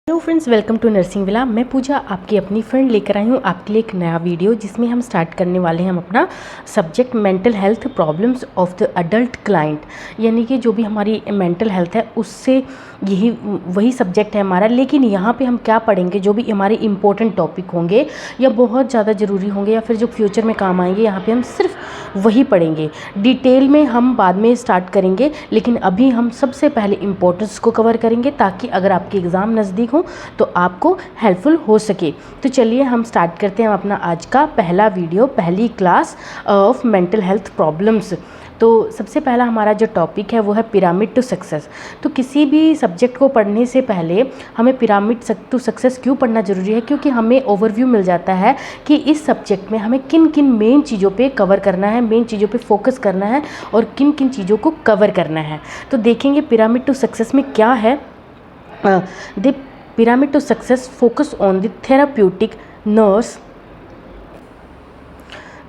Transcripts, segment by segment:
Hello friends, welcome to nursing villa. मैं पूजा आपकी अपनी फ्रेंड लेकर आई हूँ आपके लिए एक नया वीडियो जिसमें हम स्टार्ट करने वाले हैं हम अपना subject mental health problems of the adult client. यानी कि जो भी हमारी मेंटल हेल्थ है उससे यही वही सब्जेक्ट है हमारा। लेकिन यहाँ पे हम क्या पढ़ेंगे, जो भी हमारे इंपॉर्टेंट टॉपिक होंगे या बहुत ज़्यादा ज़रूरी होंगे या फिर जो फ्यूचर में काम आएंगे, यहाँ पे हम सिर्फ वही पढ़ेंगे। डिटेल में हम बाद में स्टार्ट करेंगे, लेकिन अभी हम सबसे पहले इंपॉर्टेंस को कवर करेंगे ताकि अगर आपके एग्ज़ाम नज़दीक हो तो आपको हेल्पफुल हो सके। तो चलिए हम स्टार्ट करते हैं अपना आज का पहला वीडियो, पहली class of mental health problems. तो सबसे पहला हमारा जो टॉपिक है वो है पिरामिड टू सक्सेस। तो किसी भी सब्जेक्ट को पढ़ने से पहले हमें पिरामिड टू सक्सेस क्यों पढ़ना ज़रूरी है, क्योंकि हमें ओवरव्यू मिल जाता है कि इस सब्जेक्ट में हमें किन किन मेन चीज़ों पे कवर करना है, मेन चीज़ों पे फोकस करना है और किन किन चीज़ों को कवर करना है। तो देखेंगे पिरामिड टू सक्सेस में क्या है। The pyramid to success focus on the therapeutic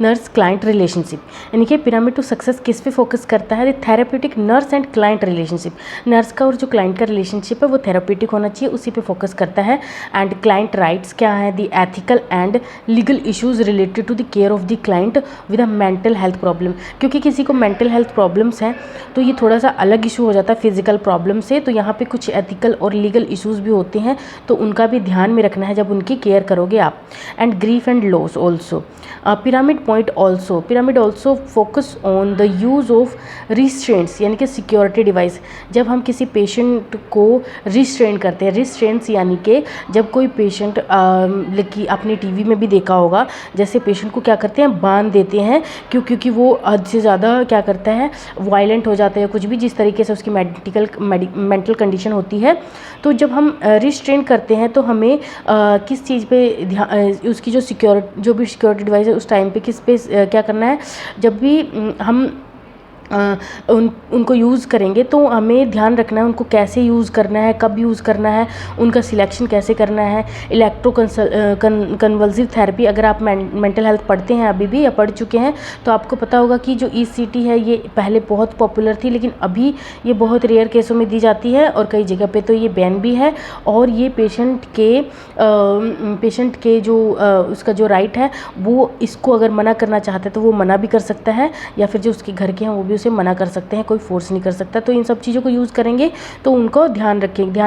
nurse client relationship. यानी कि पिरामिड टू सक्सेस किस पे फोकस करता है? Therapeutic nurse and client relationship. Nurse का और जो क्लाइंट का रिलेशनशिप है वो थेराप्यूटिक होना चाहिए, उसी पे फोकस करता है। एंड क्लाइंट राइट्स क्या है? The ethical and legal issues related to the care of the client with a mental health problem. क्योंकि किसी को मेंटल हेल्थ प्रॉब्लम्स हैं तो ये थोड़ा सा अलग इशू हो जाता है फिजिकल प्रॉब्लम से। तो यहाँ पे कुछ एथिकल और लीगल इश्यूज भी होते हैं, तो उनका भी ध्यान में रखना है जब उनकी केयर करोगे आप। And grief and loss also. Pyramid also focus on the use of restraints, यानी कि सिक्योरिटी डिवाइस। जब हम किसी पेशेंट को रिस्ट्रेन करते हैं, रिस्ट्रेंट्स यानी कि जब कोई पेशेंट कि आपने टीवी में भी देखा होगा, जैसे पेशेंट को क्या करते हैं, बांध देते हैं क्योंकि वो हद से ज़्यादा क्या करता है, वायलेंट हो जाता है, कुछ भी जिस तरीके से उसकी मेंटल कंडीशन होती है। तो जब हम रिस्ट्रेन करते हैं तो हमें किस चीज़ पे उसकी जो भी सिक्योरिटी डिवाइस है उस टाइम पे किस पे क्या करना है। जब भी हम उनको यूज़ करेंगे तो हमें ध्यान रखना है उनको कैसे यूज़ करना है, कब यूज़ करना है, उनका सिलेक्शन कैसे करना है। कन्वल्सिव थेरेपी, अगर आप मेंटल हेल्थ पढ़ते हैं अभी भी या पढ़ चुके हैं तो आपको पता होगा कि जो ECT है ये पहले बहुत पॉपुलर थी, लेकिन अभी ये बहुत रेयर केसों में दी जाती है और कई जगह पे तो ये बैन भी है। और ये पेशेंट के जो उसका जो राइट है वो इसको अगर मना करना चाहता है तो वो मना भी कर सकता है, या फिर जो उसके घर के हैं वो भी उसे मना कर सकते हैं, कोई फोर्स नहीं कर सकता। तो इन सब चीज़ों को यूज़ करेंगे तो उनको ध्यान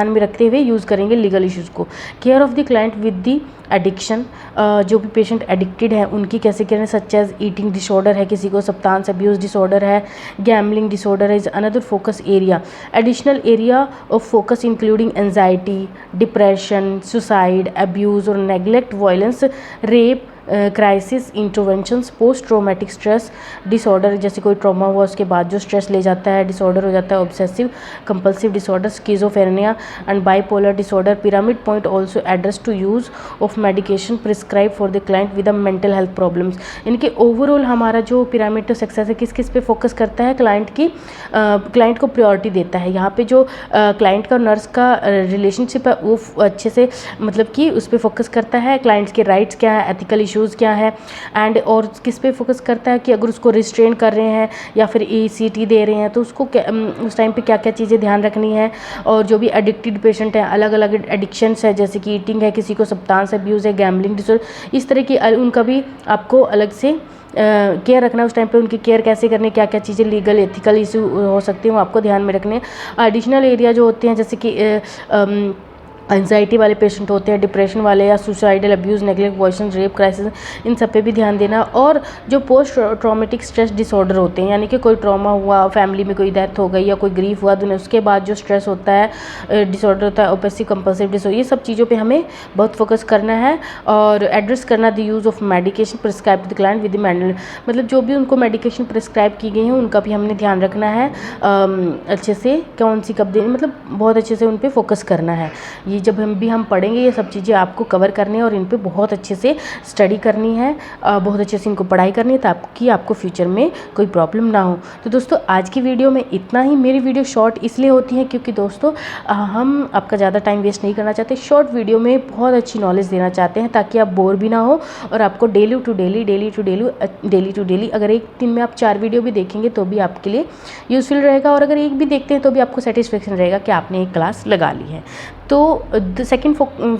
में रखते हुए यूज़ करेंगे लीगल इश्यूज़ को। Care of the client with the addiction, जो भी पेशेंट एडिक्टेड है उनकी कैसे करें, सच एज ईटिंग डिसऑर्डर है किसी को, सब्सटेंस अब्यूज़ डिसऑर्डर है, gambling disorder is another focus area. Additional area of focus including anxiety, depression, suicide, abuse और neglect, violence, rape, crisis interventions, post traumatic stress disorder, जैसे कोई trauma हुआ उसके बाद जो स्ट्रेस ले जाता है, डिसऑर्डर हो जाता है, obsessive compulsive disorder, schizophrenia and bipolar disorder. Pyramid point also address to use of medication prescribe for the client with a mental health problems. यानी कि ओवरऑल हमारा जो पिरामिड टू सक्सेस है किस पे फोकस करता है, क्लाइंट को प्रायोरिटी देता है। यहाँ पे जो क्लाइंट का और नर्स का रिलेशनशिप है वो अच्छे से मतलब कि उस पर फोकस करता है। क्लाइंट्स के राइट्स क्या है, एथिकल इश्यूज़ क्या है, एंड और किस पे फोकस करता है कि अगर उसको रिस्ट्रेन कर रहे हैं या फिर ECT दे रहे हैं तो उसको उस टाइम पे क्या क्या चीज़ें ध्यान रखनी है। और जो भी एडिक्टेड पेशेंट है, अलग अलग एडिक्शंस है, जैसे कि ईटिंग है, किसी को सब्सटेंस अब्यूज़ है, गैम्बलिंग डिसऑर्डर, इस तरह की उनका भी आपको अलग से केयर रखना है। उस टाइम पे उनकी केयर कैसे करनी है, क्या क्या चीज़ें लीगल एथिकल इशू हो सकती हैं वो आपको ध्यान में रखने हैं। एडिशनल एरिया जो होते हैं जैसे कि एंजाइटी वाले पेशेंट होते हैं, डिप्रेशन वाले, या suicidal, abuse, neglect, violence, rape, crisis, इन सब पे भी ध्यान देना। और जो पोस्ट ट्रॉमेटिक स्ट्रेस डिसऑर्डर होते हैं, यानी कि कोई ट्रॉमा हुआ, फैमिली में कोई डेथ हो गई या कोई ग्रीफ हुआ दुनिया, उसके बाद जो स्ट्रेस होता है, डिसऑर्डर होता है, ऑब्सेसिव कंपल्सिव डिसऑर्डर, ये सब चीज़ों पे हमें बहुत फोकस करना है। और एड्रेस करना the use of medication prescribe to the client with the mental, मतलब जो भी उनको मेडिकेशन प्रिस्क्राइब की गई हैं उनका भी हमने ध्यान रखना है अच्छे से, कौन सी कब देनी, मतलब बहुत अच्छे से उन पर फोकस करना है। ये जब हम पढ़ेंगे ये सब चीज़ें आपको कवर करनी है और इन पे बहुत अच्छे से स्टडी करनी है, बहुत अच्छे से इनको पढ़ाई करनी है ताकि आपको फ्यूचर में कोई प्रॉब्लम ना हो। तो दोस्तों आज की वीडियो में इतना ही। मेरी वीडियो शॉर्ट इसलिए होती है क्योंकि दोस्तों हम आपका ज़्यादा टाइम वेस्ट नहीं करना चाहते, शॉर्ट वीडियो में बहुत अच्छी नॉलेज देना चाहते हैं ताकि आप बोर भी ना हो और आपको डेली टू डेली अगर एक दिन में आप 4 वीडियो भी देखेंगे तो भी आपके लिए यूज़फुल रहेगा, और अगर एक भी देखते हैं तो भी आपको सेटिस्फेक्शन रहेगा कि आपने एक क्लास लगा ली है। तो सेकंड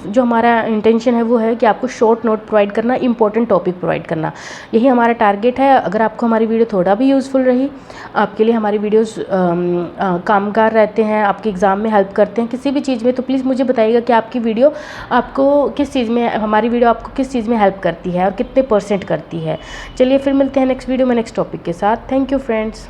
जो हमारा इंटेंशन है वो है कि आपको शॉर्ट नोट प्रोवाइड करना, इंपॉर्टेंट टॉपिक प्रोवाइड करना, यही हमारा टारगेट है। अगर आपको हमारी वीडियो थोड़ा भी यूज़फुल रही, आपके लिए हमारी वीडियोस कामगार रहते हैं, आपके एग्ज़ाम में हेल्प करते हैं किसी भी चीज़ में, तो प्लीज़ मुझे बताइएगा कि आपकी वीडियो आपको किस चीज़ में, हमारी वीडियो आपको किस चीज़ में हेल्प करती है और कितने % करती है। चलिए फिर मिलते हैं नेक्स्ट वीडियो में नेक्स्ट टॉपिक के साथ। Thank you friends.